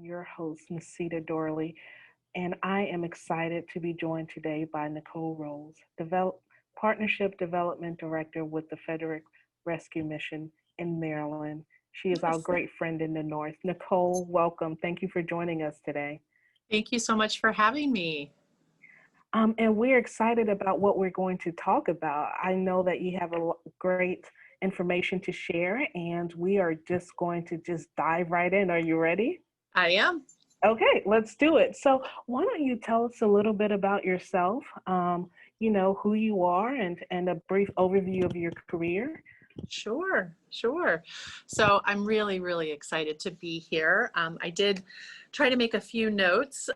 your host, Nasita Dorley, and I am excited to be joined today by Niccole Rolls, Partnership Development Director with the Frederick Rescue Mission in Maryland. She is our Yes. great friend in the North. Niccole, welcome. Thank you for joining us today. Thank you so much for having me. And we're excited about what we're going to talk about. I know that you have great information to share, and we are just going to just dive right in. Are you ready? I am. Okay, let's do it. So why don't you tell us a little bit about yourself, who you are and a brief overview of your career? Sure. So I'm really, really excited to be here. I did try to make a few notes,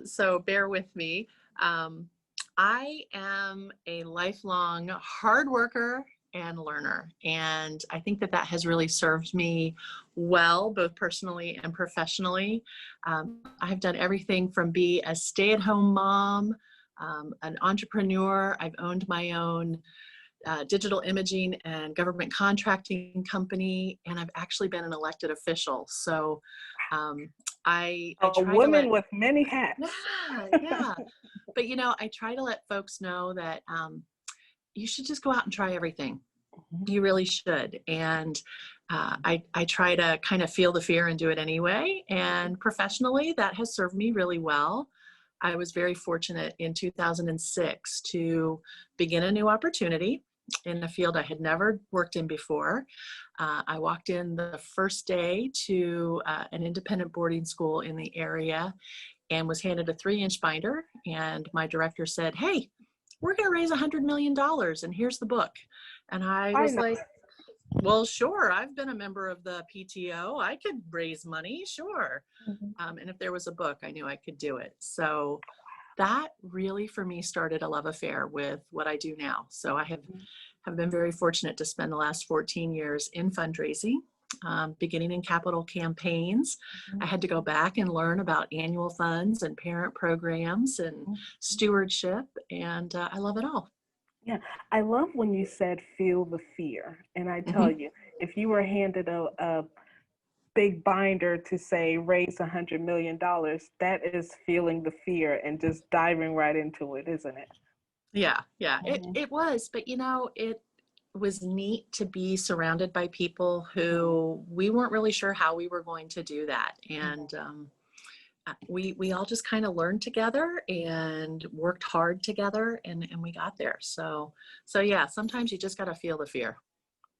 so bear with me. I am a lifelong hard worker and learner, and I think that has really served me well, both personally and professionally. I've done everything from be a stay-at-home mom, an entrepreneur. I've owned my own digital imaging and government contracting company, and I've actually been an elected official. So I A try to woman with many hats. yeah. But I try to let folks know that you should just go out and try everything. You really should. And I try to kind of feel the fear and do it anyway. And professionally, that has served me really well. I was very fortunate in 2006 to begin a new opportunity in a field I had never worked in before. I walked in the first day to an independent boarding school in the area and was handed a 3-inch binder. And my director said, "Hey, we're going to raise $100 million and here's the book." And I was like, "Well, sure, I've been a member of the PTO. I could raise money, sure." And if there was a book, I knew I could do it. So that really, for me, started a love affair with what I do now. So I have been very fortunate to spend the last 14 years in fundraising, beginning in capital campaigns. I had to go back and learn about annual funds and parent programs and stewardship, and I love it all. Yeah, I love when you said feel the fear. And I tell you, if you were handed a big binder to say raise $100 million, that is feeling the fear and just diving right into it, isn't it? Yeah, it was, but it was neat to be surrounded by people who we weren't really sure how we were going to do that. And we all just kind of learned together and worked hard together, and we got there. So yeah, sometimes you just got to feel the fear.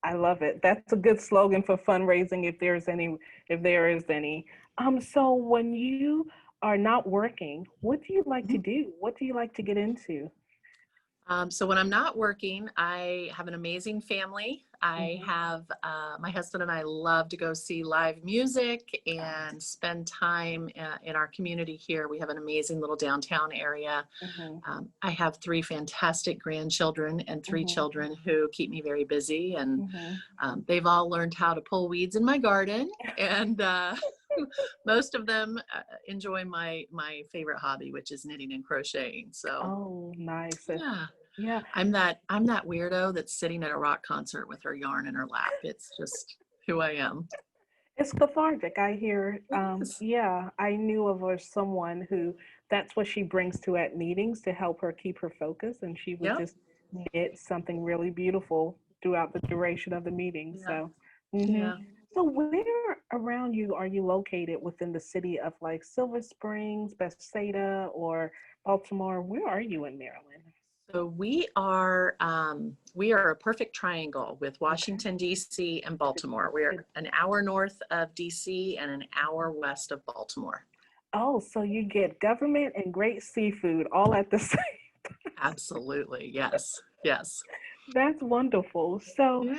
I love it. That's a good slogan for fundraising if there is any. So when you are not working, what do you like to do? What do you like to get into? So when I'm not working, I have an amazing family. I have my husband and I love to go see live music and spend time in our community here. We have an amazing little downtown area. I have 3 fantastic grandchildren and 3 children who keep me very busy, and they've all learned how to pull weeds in my garden, and most of them enjoy my favorite hobby, which is knitting and crocheting. So oh, nice. yeah, I'm that weirdo that's sitting at a rock concert with her yarn in her lap. It's just who I am. It's cathartic. I hear. Yeah, I knew of someone who that's what she brings to at meetings to help her keep her focus, and she would just knit something really beautiful throughout the duration of the meeting. So, So where around you are you located within the city of like Silver Springs, Bethsaida, or Baltimore? Where are you in Maryland? So we are a perfect triangle with Washington, D.C. and Baltimore. We're an hour north of D.C. and an hour west of Baltimore. Oh, so you get government and great seafood all at the same time. Absolutely. Yes. That's wonderful. So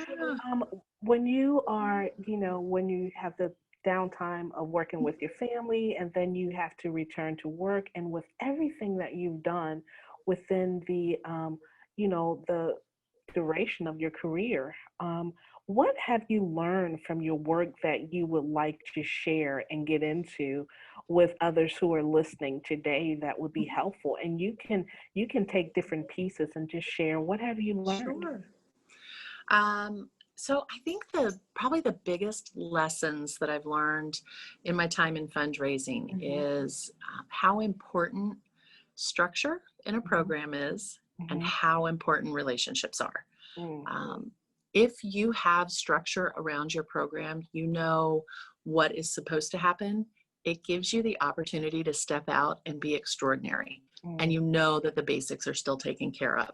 when you are, when you have the downtime of working with your family and then you have to return to work, and with everything that you've done within the duration of your career, what have you learned from your work that you would like to share and get into with others who are listening today that would be helpful? And you can take different pieces and just share what have you learned. Sure. So I think probably the biggest lessons that I've learned in my time in fundraising is how important structure in a program is and how important relationships are. If you have structure around your program, you know what is supposed to happen. It gives you the opportunity to step out and be extraordinary. And you know that the basics are still taken care of.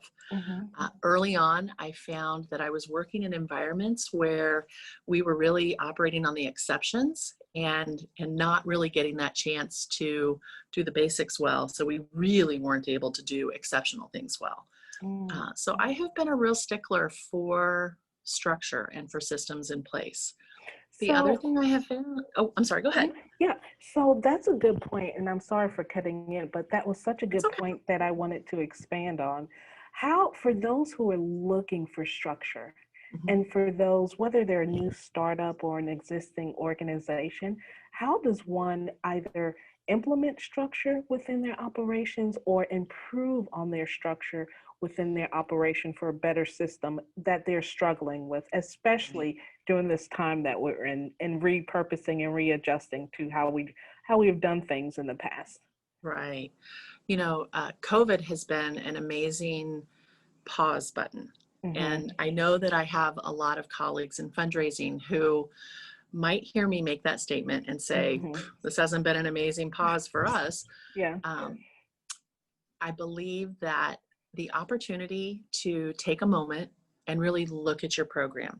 Early on, I found that I was working in environments where we were really operating on the exceptions and not really getting that chance to do the basics well. So we really weren't able to do exceptional things well. So I have been a real stickler for structure and for systems in place. The other thing I have found, oh, I'm sorry, go ahead. Yeah, so that's a good point, and I'm sorry for cutting in, but that was such a good point that I wanted to expand on. How, for those who are looking for structure, and for those, whether they're a new startup or an existing organization, how does one either implement structure within their operations or improve on their structure within their operation for a better system that they're struggling with, especially during this time that we're in, and repurposing and readjusting to how we've done things in the past? Right. You know, COVID has been an amazing pause button. And I know that I have a lot of colleagues in fundraising who might hear me make that statement and say, this hasn't been an amazing pause for us. Yeah. I believe that the opportunity to take a moment and really look at your program,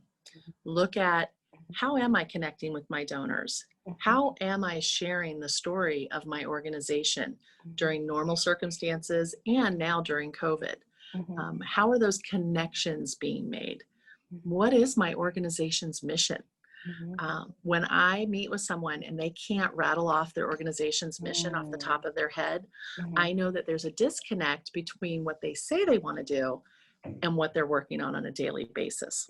look at how am I connecting with my donors? How am I sharing the story of my organization during normal circumstances and now during COVID? How are those connections being made? What is my organization's mission? When I meet with someone and they can't rattle off their organization's mission off the top of their head, I know that there's a disconnect between what they say they want to do and what they're working on a daily basis.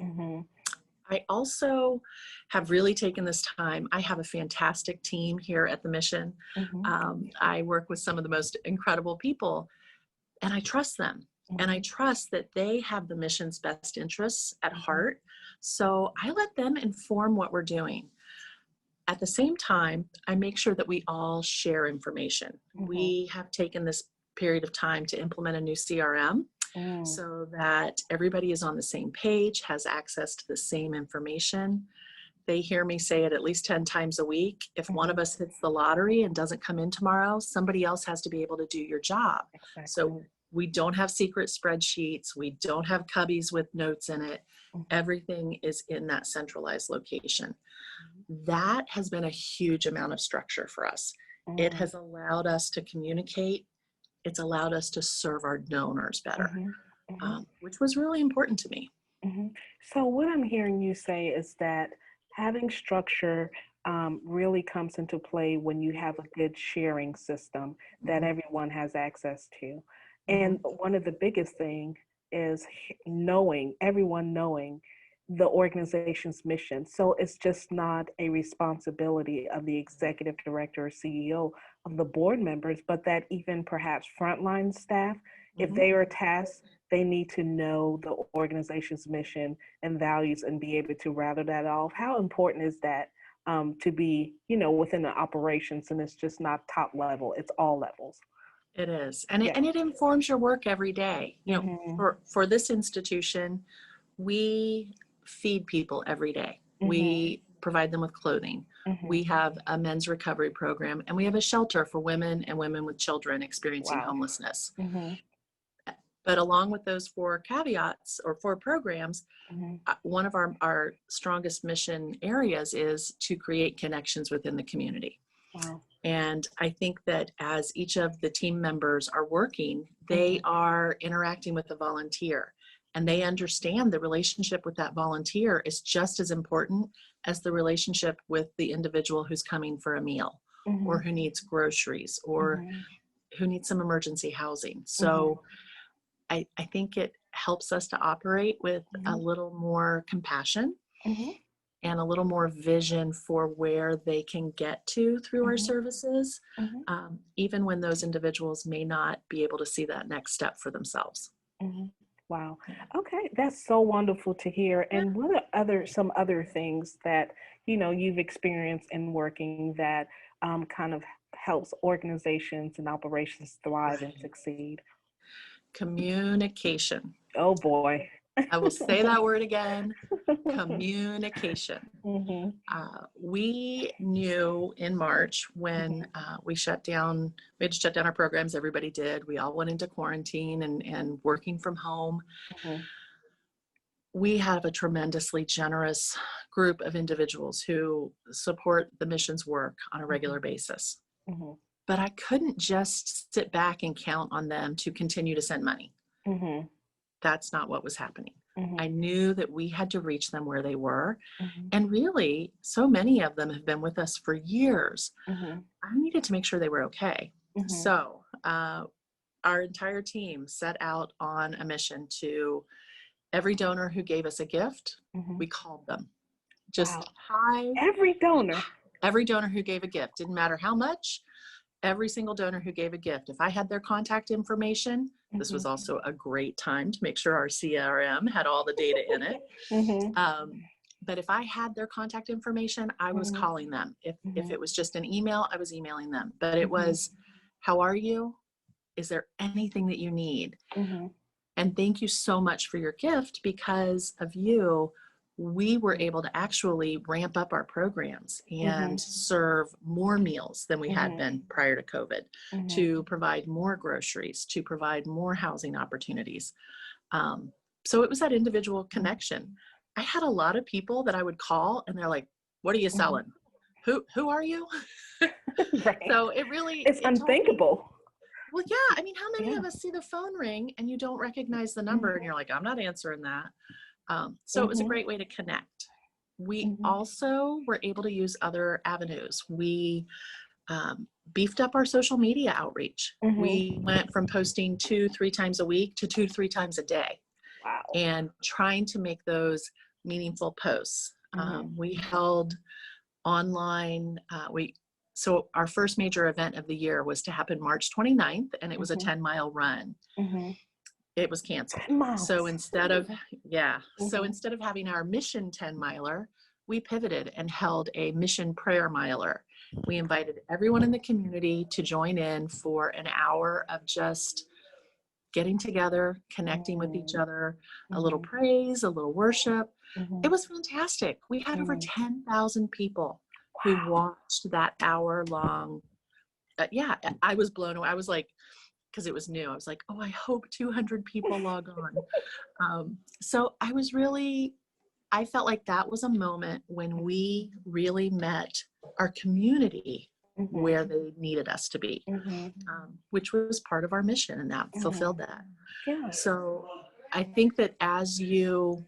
I also have really taken this time. I have a fantastic team here at the mission. I work with some of the most incredible people, and I trust them. And I trust that they have the mission's best interests at heart. So I let them inform what we're doing. At the same time, I make sure that we all share information. We have taken this period of time to implement a new CRM so that everybody is on the same page, has access to the same information. They hear me say it at least 10 times a week. If one of us hits the lottery and doesn't come in tomorrow, somebody else has to be able to do your job. So we don't have secret spreadsheets. We don't have cubbies with notes in it. Everything is in that centralized location. That has been a huge amount of structure for us. It has allowed us to communicate. It's allowed us to serve our donors better, which was really important to me. So what I'm hearing you say is that having structure really comes into play when you have a good sharing system that everyone has access to. And one of the biggest things is everyone knowing the organization's mission. So it's just not a responsibility of the executive director or CEO of the board members, but that even perhaps frontline staff, if they are tasked, they need to know the organization's mission and values and be able to rattle that off. How important is that to be, within the operations, and it's just not top level, it's all levels? It is. And it informs your work every day. For this institution, we feed people every day. We provide them with clothing. We have a men's recovery program, and we have a shelter for women and women with children experiencing homelessness. But along with those 4 caveats or 4 programs, one of our strongest mission areas is to create connections within the community. And I think that as each of the team members are working, they are interacting with a volunteer, and they understand the relationship with that volunteer is just as important as the relationship with the individual who's coming for a meal or who needs groceries or who needs some emergency housing. So I think it helps us to operate with a little more compassion and a little more vision for where they can get to through our services, even when those individuals may not be able to see that next step for themselves. Wow. Okay, that's so wonderful to hear. And what are some other things that you've experienced in working that kind of helps organizations and operations thrive and succeed? Communication. Oh boy. I will say that word again, communication. Mhm. We knew in March when we shut down, we had to shut down our programs, everybody did. We all went into quarantine and working from home. Mhm. We have a tremendously generous group of individuals who support the mission's work on a regular basis. Mhm. But I couldn't just sit back and count on them to continue to send money. Mhm. That's not what was happening. I Mhm. knew that we had to reach them where they were. Mhm. And really, so many of them have been with us for years. Mhm. I needed to make sure they were okay. Mhm. So our entire team set out on a mission to every donor who gave us a gift, Mhm. we called them. Wow. Just hi, Every donor. every donor who gave a gift, didn't matter how much, every single donor who gave a gift. If I had their contact information, this was Mhm. also a great time to make sure our CRM had all the data in it. Mhm. But if I had their contact information, I was Mhm. calling them. If Mhm. it was just an email, I was emailing them. But it Mhm. was, how are you? Is there anything that you need? Mhm. And thank you so much for your gift. Because of you, we were able to actually ramp up our programs and Mhm. serve more meals than we had Mhm. been prior to COVID, Mhm. to provide more groceries, to provide more housing opportunities. So it was that individual connection. I had a lot of people that I would call and they're like, what are you Mhm. selling? Who are you? Right. So It's it told me, unthinkable. well, yeah, I mean, how many Yeah. of us see the phone ring and you don't recognize the number and Mhm. you're like, I'm not answering that. So it was a Mhm. great way to connect. We Mhm. also were able to use other avenues. We beefed up our social media outreach. Mhm. We went from posting 2-3 times a week to 2-3 times a day Wow. and trying to make those meaningful posts. Mhm. We held online, so our first major event of the year was to happen March 29th, and it was a Mhm. 10-mile run. Mhm. It was canceled. 10 So miles. instead of, so Mhm. instead of having our mission 10 miler, we pivoted and held a mission prayer miler. We invited everyone in the community to join in for an hour of just getting together, connecting with each Mhm. other, a little Mhm. praise, a little worship. It Mhm. was fantastic. We had over Mhm. 10,000 people who Wow. watched that hour long. I was blown away. I was like, because it was new, I was like, oh, I hope 200 people log on. So I felt like that was a moment when we really met our community Mhm. where they needed us to be, Mhm. which was part of our mission, and that fulfilled Mhm. that. Yeah. So I think that as you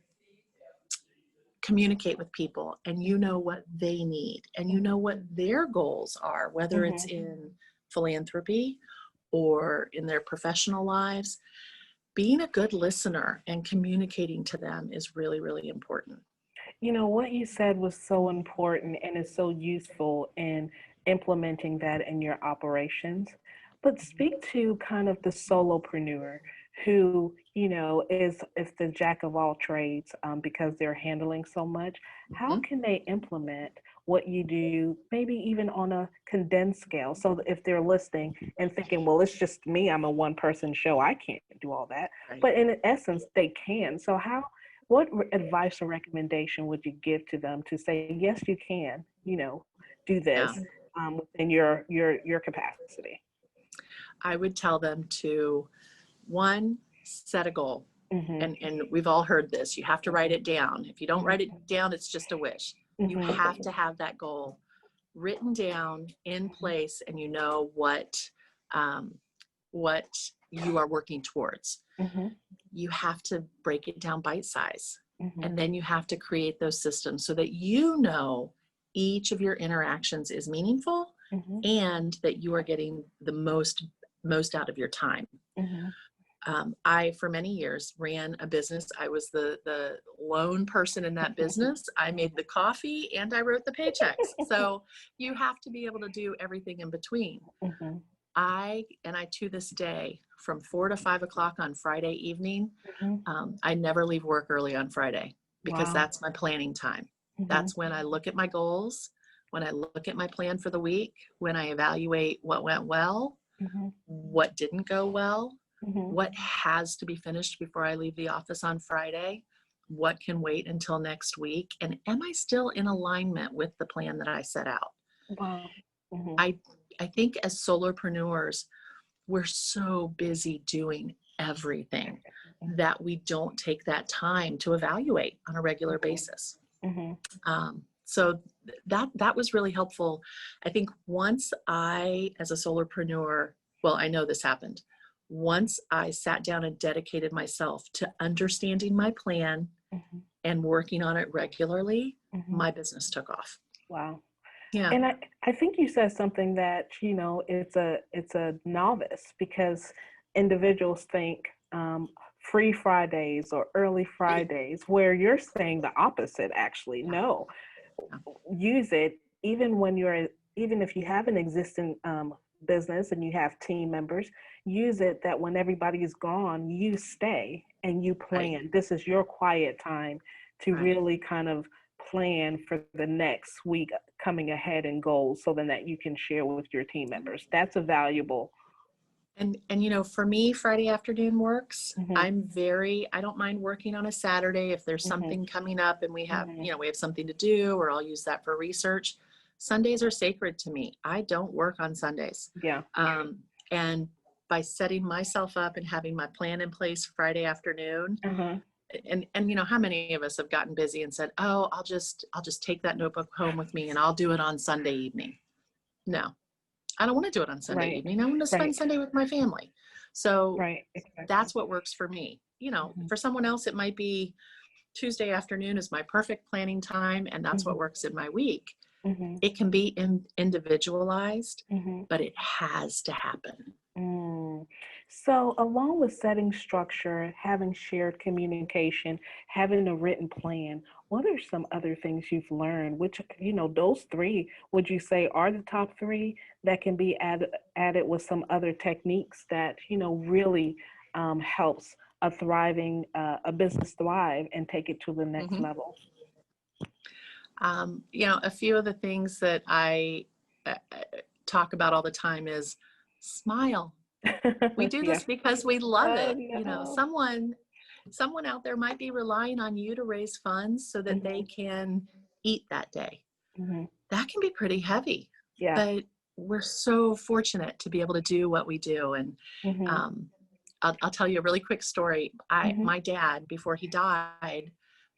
communicate with people and you know what they need and you know what their goals are, whether it's Mhm. in philanthropy or in their professional lives, being a good listener and communicating to them is really, really important. What you said was so important and is so useful in implementing that in your operations. But speak to kind of the solopreneur who, is the jack of all trades because they're handling so much. How Mhm. can they implement what you do, maybe even on a condensed scale? So that if they're listening and thinking, well, it's just me, I'm a one person show, I can't do all that. Right. But in essence, they can. So what advice or recommendation would you give to them to say, yes, you can, do Yeah. this within your capacity? I would tell them to, one, set a goal. Mm-hmm. And we've all heard this. You have to write it down. If you don't write it down, it's just a wish. You Mm-hmm. have to have that goal written down in place, and you know what you are working towards. Mm-hmm. You have to break it down bite size. Mm-hmm. And then you have to create those systems so that you know each of your interactions is meaningful Mm-hmm. and that you are getting the most out of your time. Mm-hmm. I, for many years, ran a business. I was the lone person in that business. I made the coffee and I wrote the paychecks. So you have to be able to do everything in between. Mm-hmm. I to this day from 4 to 5 o'clock on Friday evening. Mm-hmm. I never leave work early on Friday because Wow. that's my planning time. Mm-hmm. That's when I look at my goals, when I look at my plan for the week, when I evaluate what went well, Mm-hmm. what didn't go well, Mm-hmm. what has to be finished before I leave the office on Friday, what can wait until next week, and am I still in alignment with the plan that I set out? Wow. Mm-hmm. I think as solopreneurs, we're so busy doing everything that we don't take that time to evaluate on a regular basis. Mm-hmm. So that was really helpful. I think once I, as a solopreneur, well, I know this happened. Once I sat down and dedicated myself to understanding my plan Mm-hmm. and working on it regularly, Mm-hmm. my business took off. Wow. Yeah. And I think you said something that, it's a novice, because individuals think free Fridays or early Fridays, where you're saying the opposite, actually. No, use it even if you have an existing business and you have team members, use it that when everybody is gone, you stay and you plan. Right. This is your quiet time to Right. really kind of plan for the next week coming ahead and goals, so then that you can share with your team members. That's a valuable. And for me, Friday afternoon works. Mm-hmm. I don't mind working on a Saturday if there's Mm-hmm. something coming up and we have, Mm-hmm. we have something to do, or I'll use that for research. Sundays are sacred to me. I don't work on Sundays. Yeah. And by setting myself up and having my plan in place Friday afternoon, Uh-huh. and how many of us have gotten busy and said, oh, I'll just take that notebook home with me and I'll do it on Sunday evening. No, I don't want to do it on Sunday Right. evening. I want to spend Right. Sunday with my family. So Right. Exactly. that's what works for me. Mm-hmm. For someone else, it might be Tuesday afternoon is my perfect planning time, and that's what works in my week. Mm-hmm. It can be individualized, Mm-hmm. but it has to happen. Mm. So, along with setting structure, having shared communication, having a written plan, what are some other things you've learned? Which, those three, would you say are the top three that can be added with some other techniques that, really helps a business thrive and take it to the next level? A few of the things that I talk about all the time is smile. We do this because we love it. No. Someone out there might be relying on you to raise funds so that they can eat that day. That can be pretty heavy. Yeah. But we're so fortunate to be able to do what we do. And I'll tell you a really quick story. My dad, before he died,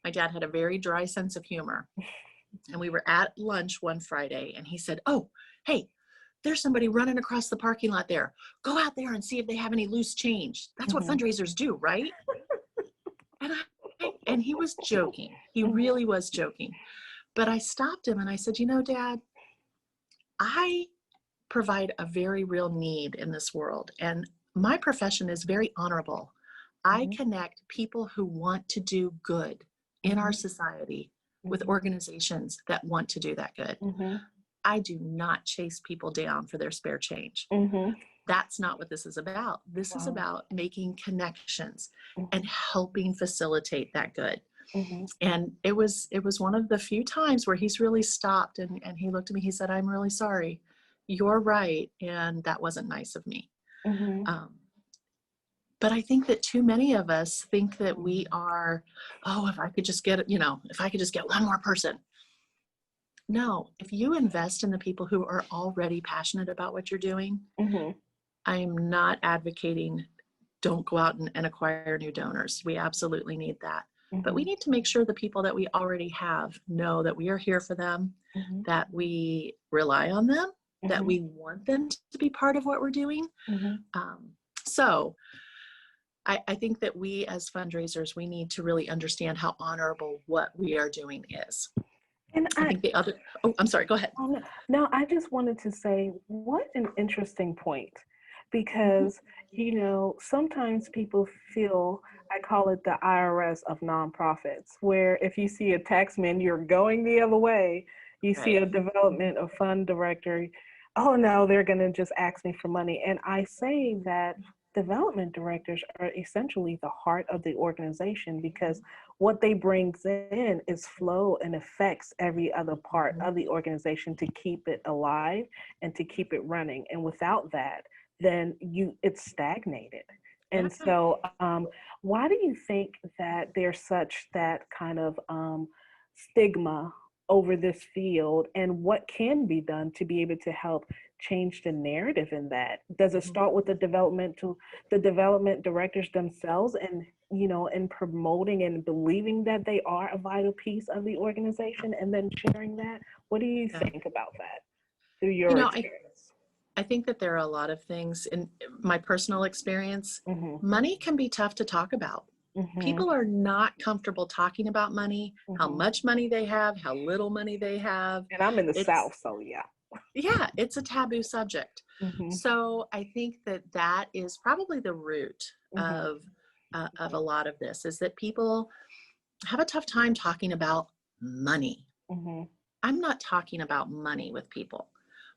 my dad had a very dry sense of humor. And we were at lunch one Friday and he said, oh, hey, there's somebody running across the parking lot there. Go out there and see if they have any loose change. That's what fundraisers do, right? And he was joking. He really was joking. But I stopped him and I said, Dad, I provide a very real need in this world. And my profession is very honorable. I connect people who want to do good in our society with organizations that want to do that good. I do not chase people down for their spare change. That's not what this is about. This is about making connections and helping facilitate that good. And it was one of the few times where he's really stopped and he looked at me, he said, I'm really sorry. You're right. And that wasn't nice of me. But I think that too many of us think that we are, if I could just get one more person. No, if you invest in the people who are already passionate about what you're doing, I am not advocating don't go out and acquire new donors. We absolutely need that. But we need to make sure the people that we already have know that we are here for them, that we rely on them, that we want them to be part of what we're doing. So I think that we as fundraisers, we need to really understand how honorable what we are doing is. And I think the other, I'm sorry, go ahead. No, I just wanted to say, what an interesting point, because, sometimes people feel, I call it the IRS of nonprofits, where if you see a tax man, you're going the other way. You see a development or fund director, oh no, they're going to just ask me for money. And I say that development directors are essentially the heart of the organization, because what they brings in is flow and affects every other part of the organization to keep it alive and to keep it running. And without that, then it's stagnated. Yeah. And so why do you think that there's such that kind of stigma over this field, and what can be done to be able to help change the narrative in that? Does it start with the development directors themselves, and and promoting and believing that they are a vital piece of the organization, and then sharing that? What do you think about that through your experience? I think that there are a lot of things in my personal experience. Money can be tough to talk about. People are not comfortable talking about money, how much money they have, how little money they have. And I'm in the South, so yeah. Yeah, it's a taboo subject. So I think that is probably the root of a lot of this, is that people have a tough time talking about money. I'm not talking about money with people.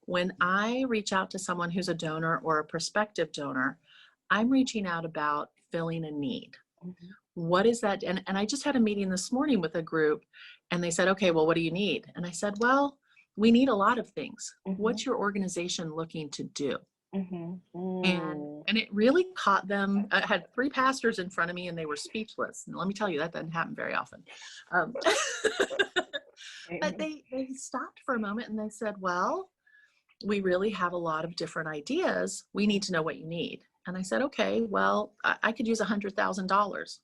When I reach out to someone who's a donor or a prospective donor, I'm reaching out about filling a need. What is that? And I just had a meeting this morning with a group, and they said, okay, well, what do you need? And I said, well, we need a lot of things. What's your organization looking to do? And it really caught them. I had 3 pastors in front of me, and they were speechless. And let me tell you, that doesn't happen very often. But they stopped for a moment and they said, well, we really have a lot of different ideas. We need to know what you need. And I said, okay, well, I could use $100,000.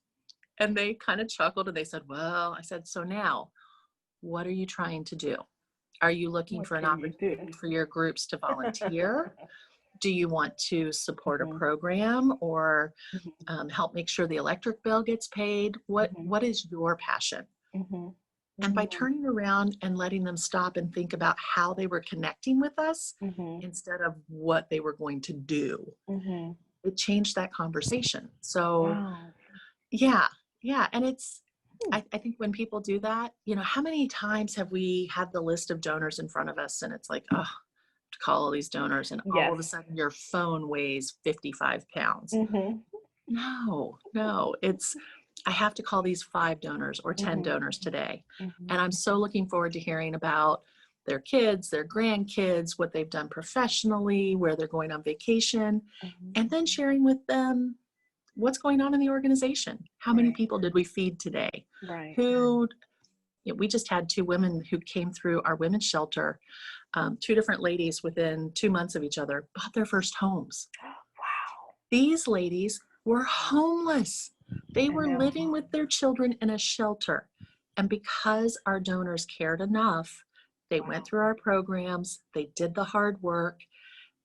And they kind of chuckled and they said, well, I said, so now what are you trying to do? Are you looking for an opportunity for your groups to volunteer? Do you want to support a program, or help make sure the electric bill gets paid? What is your passion? And by turning around and letting them stop and think about how they were connecting with us instead of what they were going to do, it changed that conversation. So yeah. And it's, I think when people do that, how many times have we had the list of donors in front of us, and it's like, oh, to call all these donors, and all of a sudden your phone weighs 55 pounds. No, it's, I have to call these 5 donors or 10 donors today. And I'm so looking forward to hearing about their kids, their grandkids, what they've done professionally, where they're going on vacation, and then sharing with them what's going on in the organization. How many people did we feed today? We just had 2 women who came through our women's shelter. 2 different ladies within 2 months of each other bought their first homes. Wow. These ladies were homeless. They were living with their children in a shelter. And because our donors cared enough, they went through our programs, they did the hard work,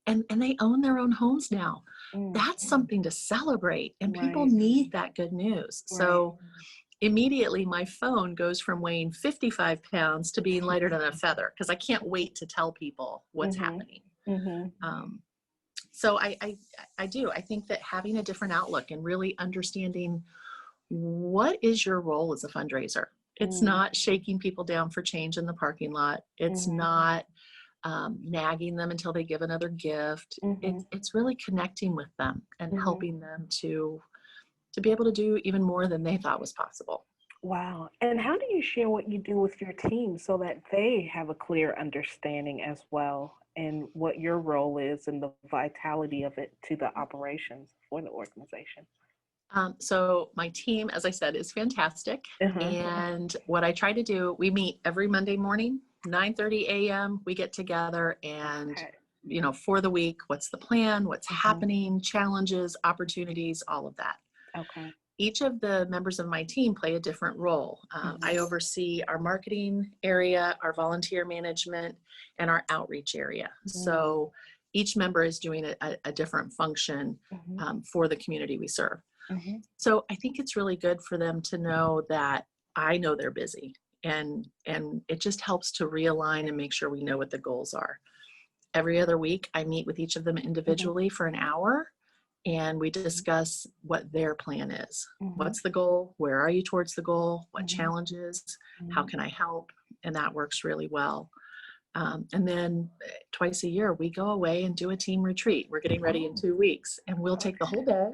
and they own their own homes now. That's something to celebrate, and people need that good news. So immediately my phone goes from weighing 55 pounds to being lighter than a feather, because I can't wait to tell people what's happening. So I do. I think that having a different outlook and really understanding what is your role as a fundraiser. It's not shaking people down for change in the parking lot. It's not nagging them until they give another gift. It's really connecting with them and helping them to be able to do even more than they thought was possible. Wow. And how do you share what you do with your team so that they have a clear understanding as well, and what your role is and the vitality of it to the operations for the organization? So my team, as I said, is fantastic. And what I try to do, we meet every Monday morning, 9:30 a.m. We get together and, for the week, what's the plan, what's happening, challenges, opportunities, all of that. Each of the members of my team play a different role. I oversee our marketing area, our volunteer management, and our outreach area. So each member is doing a different function for the community we serve. So I think it's really good for them to know that I know they're busy, and it just helps to realign and make sure we know what the goals are. Every other week, I meet with each of them individually for an hour, and we discuss what their plan is. What's the goal? Where are you towards the goal? What challenges? How can I help? And that works really well. And then twice a year, we go away and do a team retreat. We're getting ready in 2 weeks, and we'll take the whole day.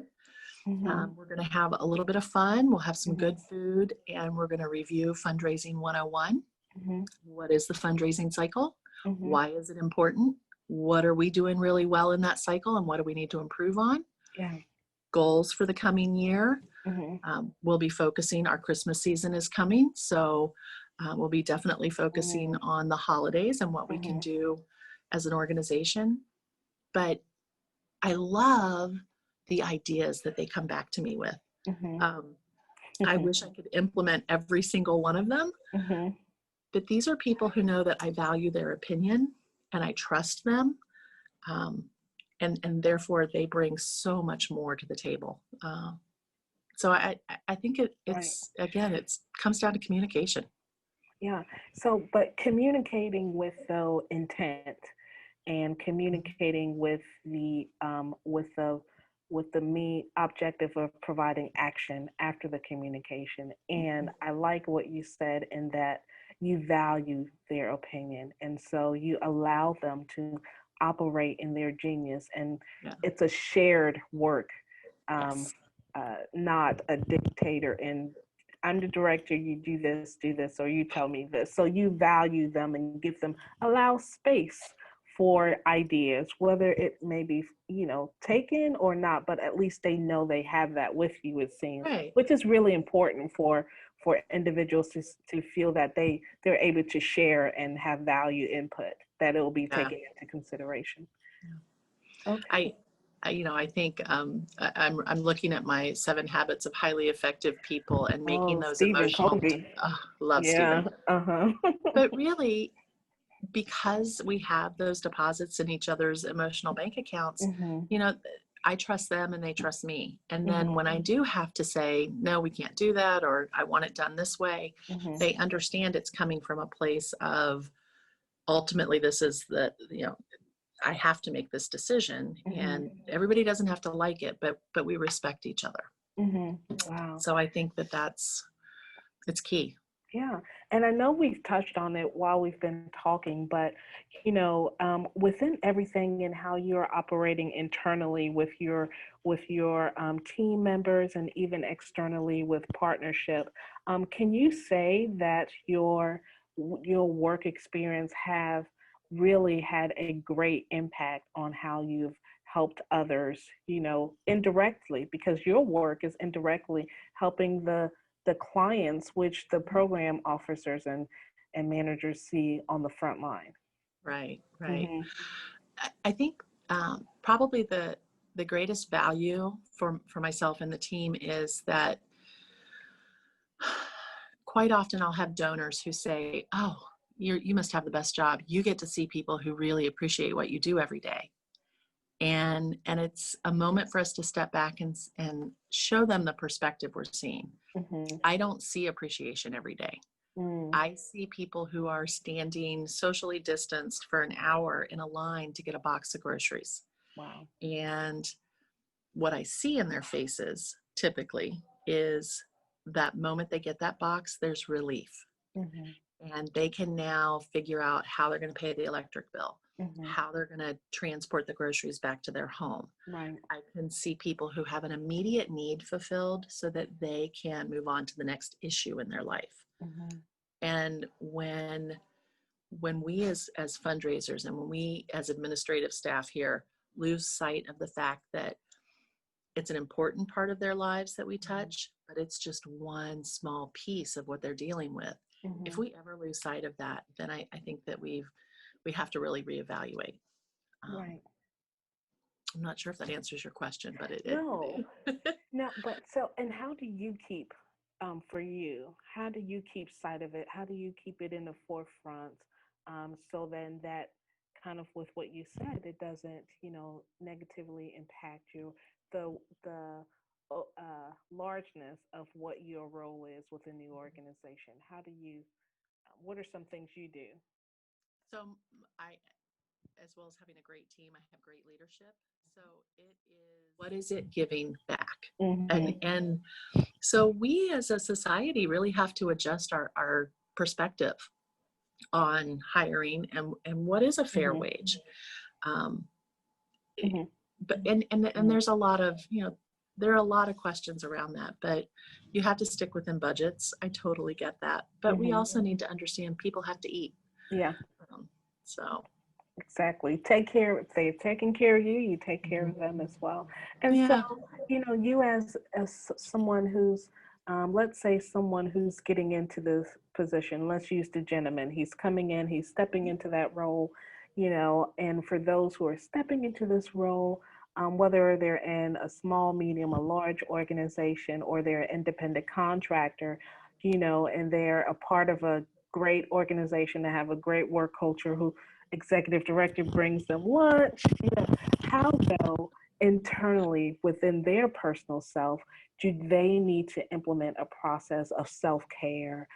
We're going to have a little bit of fun. We'll have some good food, and we're going to review Fundraising 101. What is the fundraising cycle? Why is it important? What are we doing really well in that cycle, and what do we need to improve on? Yeah. Goals for the coming year. We'll be focusing, our Christmas season is coming, so we'll be definitely focusing on the holidays and what we can do as an organization. But I love the ideas that they come back to me with. I wish I could implement every single one of them, but these are people who know that I value their opinion and I trust them. And therefore they bring so much more to the table. So I think it's again, it's comes down to communication. Yeah. So, but communicating with the intent and communicating with the main objective of providing action after the communication. And I like what you said in that you value their opinion, and so you allow them to operate in their genius, and it's a shared work. Not a dictator and I'm the director, you do this, or you tell me this. So you value them and give them, allow space for ideas, whether it may be, taken or not, but at least they know they have that with you, it seems, which is really important for individuals to feel that they're able to share and have value input, that it will be taken into consideration. Okay. I think I'm looking at my 7 habits of highly effective people and making those Stephen emotional. Covey. Love Stephen. But Really, really, because we have those deposits in each other's emotional bank accounts, I trust them and they trust me. And then when I do have to say, no, we can't do that, or I want it done this way, they understand it's coming from a place of ultimately this is I have to make this decision, and everybody doesn't have to like it, but we respect each other. Wow. So I think it's key. Yeah. And I know we've touched on it while we've been talking, but, within everything and how you're operating internally with your team members and even externally with partnership, can you say that your work experience have really had a great impact on how you've helped others, indirectly, because your work is indirectly helping the clients, which the program officers and managers see on the front line. Right. I think probably the greatest value for myself and the team is that quite often I'll have donors who say, oh, you must have the best job. You get to see people who really appreciate what you do every day. And it's a moment for us to step back and show them the perspective we're seeing. I don't see appreciation every day. I see people who are standing socially distanced for an hour in a line to get a box of groceries. Wow. And what I see in their faces typically is that moment they get that box, there's relief. And they can now figure out how they're going to pay the electric bill, how they're going to transport the groceries back to their home. Right. I can see people who have an immediate need fulfilled so that they can move on to the next issue in their life. And when we as fundraisers and when we as administrative staff here lose sight of the fact that it's an important part of their lives that we touch, but it's just one small piece of what they're dealing with. If we ever lose sight of that, then I think that we have to really reevaluate. Right. I'm not sure if that answers your question, but No, but so, and how do you keep, for you, how do you keep sight of it? How do you keep it in the forefront? So then that kind of with what you said, it doesn't, negatively impact you, the largeness of what your role is within the organization. How do you, what are some things you do? So as well as having a great team, I have great leadership. So it is, what is it giving back? And so we as a society really have to adjust our perspective. on hiring and what is a fair wage. But and there's a lot of, there are a lot of questions around that, but you have to stick within budgets. I totally get that. But we also need to understand people have to eat. Yeah. So. Exactly. Take care. If they're taking care of you, you take care of them as well. And so, you as someone who's, let's say someone who's getting into this position, let's use the gentleman. He's coming in, he's stepping into that role, and for those who are stepping into this role, whether they're in a small, medium, a large organization, or they're an independent contractor, and they're a part of a great organization that have a great work culture, who executive director brings them lunch, how though internally within their personal self do they need to implement a process of self-care,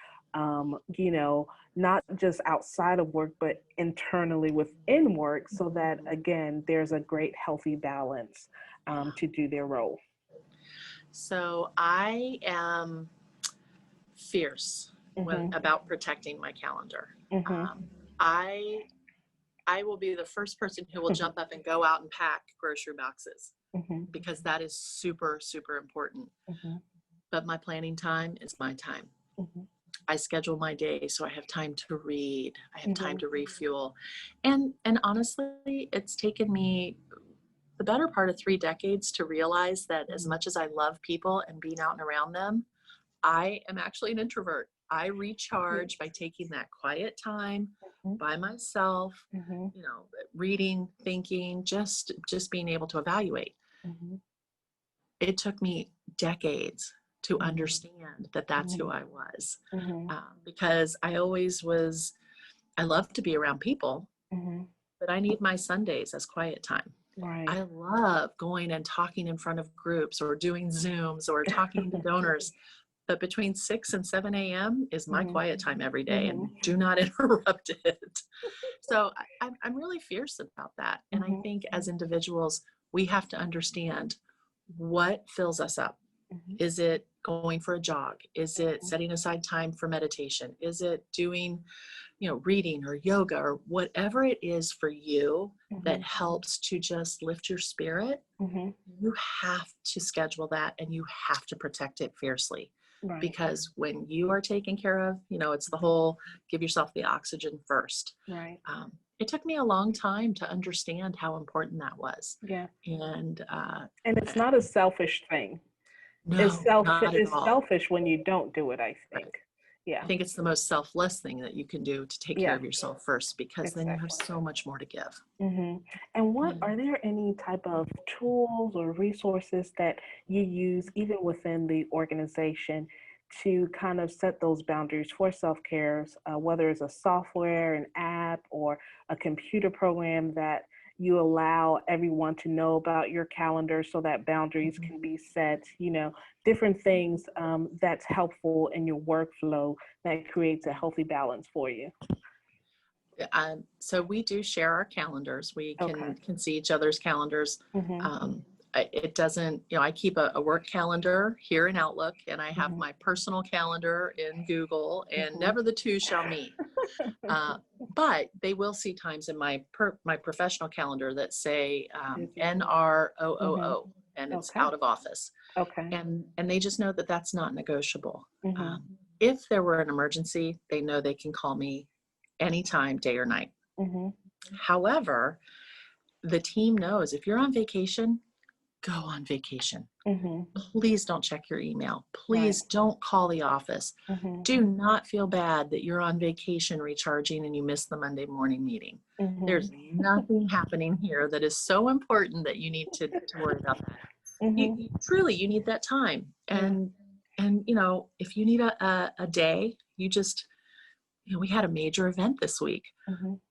not just outside of work, but internally within work, so that again, there's a great healthy balance to do their role. So I am fierce about protecting my calendar. I will be the first person who will jump up and go out and pack grocery boxes because that is super, super important. But my planning time is my time. I schedule my day so I have time to read. I have time to refuel. And honestly, it's taken me the better part of 3 decades to realize that as much as I love people and being out and around them, I am actually an introvert. I recharge by taking that quiet time by myself, reading, thinking, just being able to evaluate. It took me decades to understand that that's who I was, because I always was, I love to be around people, but I need my Sundays as quiet time. Right. I love going and talking in front of groups or doing Zooms or talking to donors. But between 6 and 7 a.m. is my quiet time every day, and do not interrupt it. So I'm really fierce about that. And I think as individuals, we have to understand what fills us up. Is it going for a jog? Is it setting aside time for meditation? Is it doing, reading or yoga or whatever it is for you that helps to just lift your spirit? You have to schedule that, and you have to protect it fiercely. Right. Because when you are taken care of, it's the whole give yourself the oxygen first. Right. It took me a long time to understand how important that was. Yeah. And it's not a selfish thing. No, it's selfish when you don't do it, I think. Right. Yeah. I think it's the most selfless thing that you can do to take care of yourself first, because then you have so much more to give. And what are there any type of tools or resources that you use even within the organization to kind of set those boundaries for self-care, whether it's a software, an app, or a computer program that you allow everyone to know about your calendar so that boundaries can be set, different things that's helpful in your workflow that creates a healthy balance for you? So we do share our calendars. We can see each other's calendars. It doesn't, I keep a work calendar here in Outlook, and I have my personal calendar in Google, and never the two shall meet. But they will see times in my professional calendar that say NROOO, and it's out of office. And they just know that that's not negotiable. If there were an emergency, they know they can call me anytime, day or night. However, the team knows if you're on vacation, go on vacation. Please don't check your email. Please don't call the office. Do not feel bad that you're on vacation recharging and you missed the Monday morning meeting. There's nothing happening here that is so important that you need to worry about that. You truly, you need that time. And if you need a day, we had a major event this week.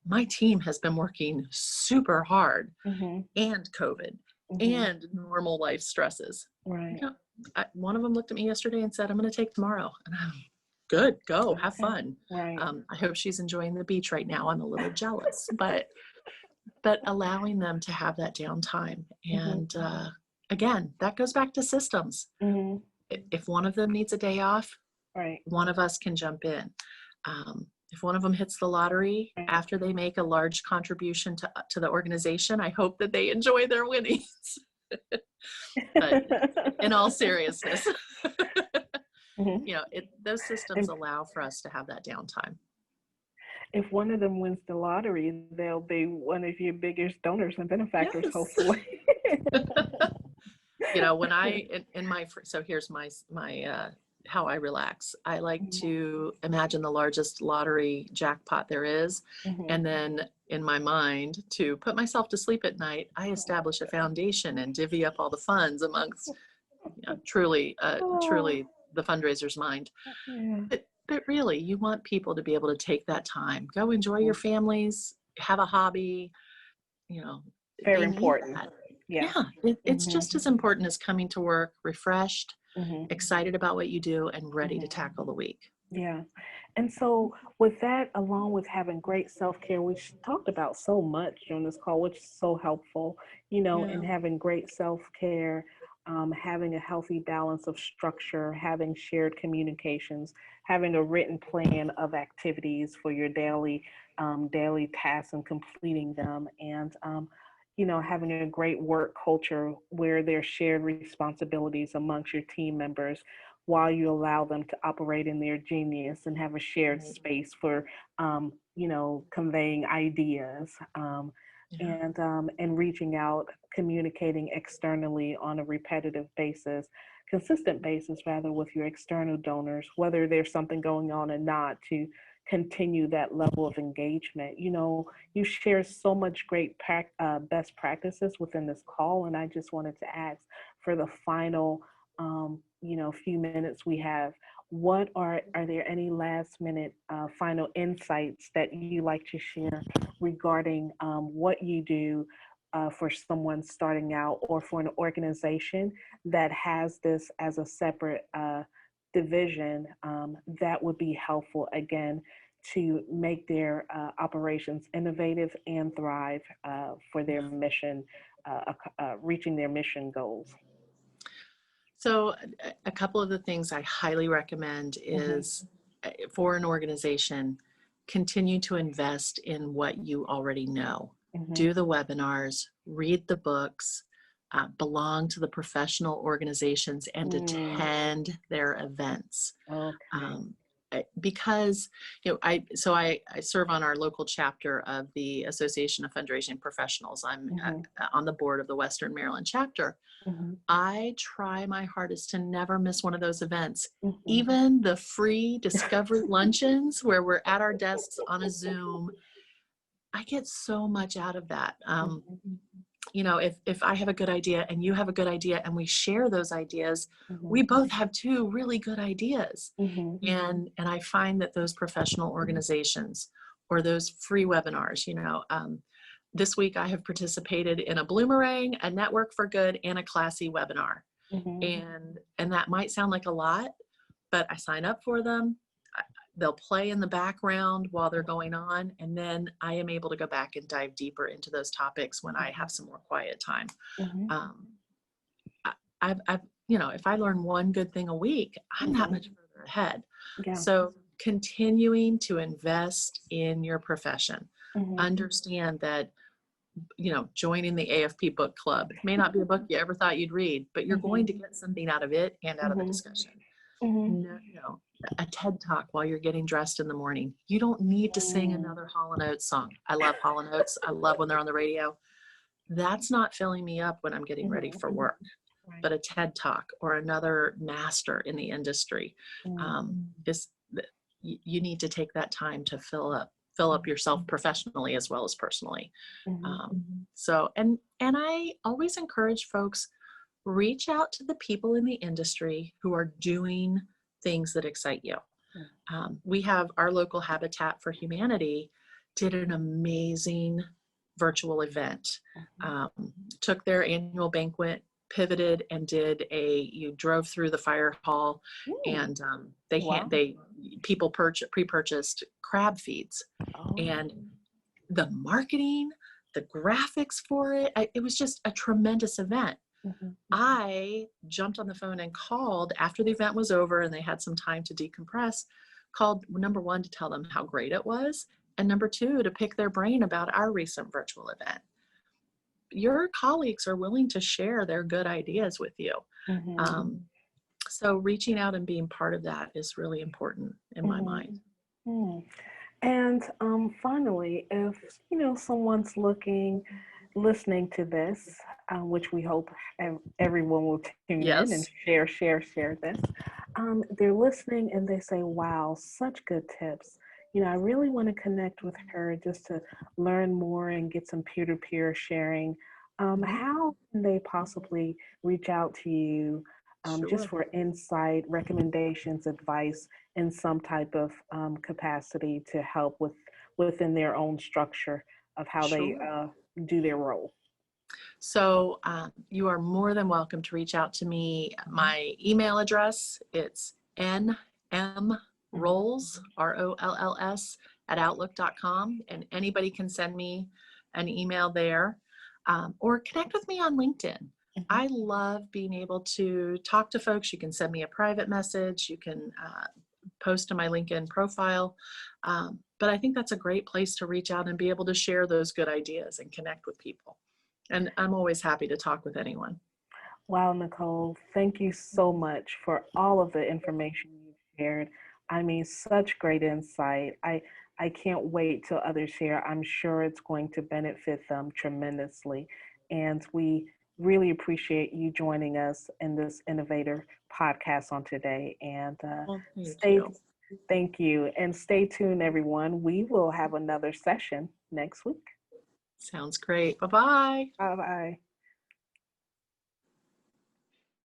My team has been working super hard, and COVID and normal life stresses. Right. One of them looked at me yesterday and said, "I'm going to take tomorrow." And I'm good, go have fun. Right. I hope she's enjoying the beach right now. I'm a little jealous, but allowing them to have that downtime. And again, that goes back to systems. If one of them needs a day off, one of us can jump in. if one of them hits the lottery after they make a large contribution to the organization, I hope that they enjoy their winnings. But in all seriousness, you know, those systems allow for us to have that downtime. If one of them wins the lottery, they'll be one of your biggest donors and benefactors, Yes. hopefully. You know, when so here's my how I relax. I like to imagine the largest lottery jackpot there is. And then in my mind, to put myself to sleep at night, I establish a foundation and divvy up all the funds amongst, you know, truly the fundraiser's mind. But really, you want people to be able to take that time, go enjoy your families, have a hobby, you know. Very important. Yeah, it's just as important as coming to work refreshed, excited about what you do, and ready to tackle the week. Yeah. And so with that, along with having great self-care, which talked about so much on this call, which is so helpful, you know, and having great self-care, having a healthy balance of structure, having shared communications, having a written plan of activities for your daily tasks and completing them, and you know, having a great work culture where there's shared responsibilities amongst your team members while you allow them to operate in their genius and have a shared space for, you know, conveying ideas, and reaching out, communicating externally on a repetitive basis, consistent basis rather, with your external donors, whether there's something going on or not, to continue that level of engagement. You know, you share so much great best practices within this call, and I just wanted to ask for the final, you know, few minutes we have. What are there any last minute final insights that you like to share regarding what you do for someone starting out, or for an organization that has this as a separate division, that would be helpful, again, to make their operations innovative and thrive for their mission, reaching their mission goals? So a couple of the things I highly recommend is, for an organization, continue to invest in what you already know. Do the webinars, read the books, belong to the professional organizations, and attend their events. Because, you know, I serve on our local chapter of the Association of Fundraising Professionals. I'm on the board of the Western Maryland chapter. I try my hardest to never miss one of those events. Even the free discovery luncheons where we're at our desks on a Zoom, I get so much out of that. You know, if I have a good idea and you have a good idea and we share those ideas, we both have two really good ideas. And I find that those professional organizations, or those free webinars, you know, this week I have participated in a Bloomerang, a Network for Good, and a Classy webinar. And that might sound like a lot, but I sign up for them. They'll play in the background while they're going on, and then I am able to go back and dive deeper into those topics when I have some more quiet time. I've you know, if I learn one good thing a week, I'm that much further ahead. So continuing to invest in your profession, understand that, you know, joining the AFP book club, it may not be a book you ever thought you'd read, but you're going to get something out of it and out of the discussion. No, a TED Talk while you're getting dressed in the morning. You don't need to sing another Hall & Oates song. I love Hall & Oates. I love when they're on the radio. That's not filling me up when I'm getting ready for work. But a TED Talk or another master in the industry, you need to take that time to fill up yourself professionally as well as personally. So, and I always encourage folks, reach out to the people in the industry who are doing things that excite you. We have our local Habitat for Humanity did an amazing virtual event, took their annual banquet, pivoted, and you drove through the fire hall, and people pre-purchased crab feeds, and the marketing, the graphics for it, it was just a tremendous event. I jumped on the phone and called after the event was over and they had some time to decompress, called, number one, to tell them how great it was, and number two, to pick their brain about our recent virtual event. Your colleagues are willing to share their good ideas with you. Mm-hmm. So reaching out and being part of that is really important in my mind. Mm-hmm. And finally, if someone's listening to this, which we hope everyone will tune in and Yes. share this. They're listening and they say, "Wow, such good tips. I really want to connect with her just to learn more and get some peer-to-peer sharing." How can they possibly reach out to you just Sure. for insight, recommendations, advice in some type of capacity to help within their own structure of how they Sure. do their role? So you are more than welcome to reach out to me. My email address, it's nmrolls, ROLLS, at outlook.com. And anybody can send me an email there, or connect with me on LinkedIn. I love being able to talk to folks. You can send me a private message. You can post to my LinkedIn profile. But I think that's a great place to reach out and be able to share those good ideas and connect with people. And I'm always happy to talk with anyone. Wow, Niccole, thank you so much for all of the information you've shared. I mean, such great insight. I can't wait till others share. I'm sure it's going to benefit them tremendously. And we really appreciate you joining us in this Innovator podcast on today. And Well, thank stay, you. thank you. And stay tuned, everyone. We will have another session next week. Sounds great. Bye-bye. Bye bye.